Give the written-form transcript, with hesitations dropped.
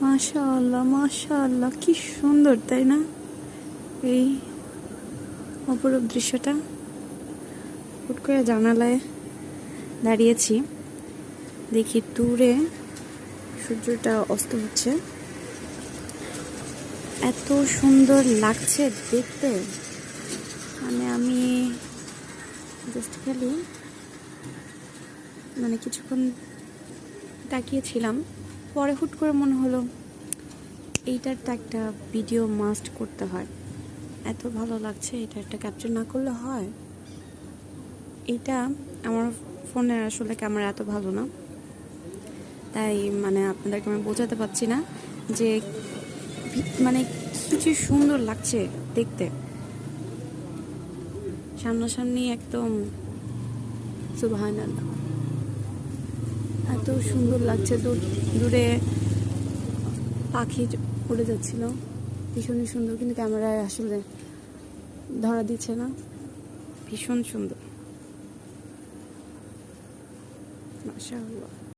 মাশাআল্লাহ মাশাআল্লাহ, কি সুন্দর তাই না? এই অপরূপ দৃশ্যটা। হুট করে জানালায় দাঁড়িয়েছি, দেখি দূরে সূর্যটা অস্ত হচ্ছে। এত সুন্দর লাগছে দেখতে, মানে আমি জাস্ট খালি কিছুক্ষণ তাকিয়েছিলাম, পরে হুট করে মনে হলো এইটার তো একটা ভিডিও মাস্ট করতে হয়। এত ভালো লাগছে, এটা একটা ক্যাপচার না করলে হয়? এটা আমার ফোনের আসলে ক্যামেরা এত ভালো না, তাই আপনাদেরকে আমি বোঝাতে পারছি না যে কি সুন্দর লাগছে দেখতে। সামনাসামনি একদম সুবহানাল্লাহ, এত সুন্দর লাগছে। দূরে পাখি উড়ে যাচ্ছিল, ভীষণই সুন্দর, কিন্তু ক্যামেরায় আসলে ধরা দিচ্ছে না। ভীষণ সুন্দর, মাশাআল্লাহ।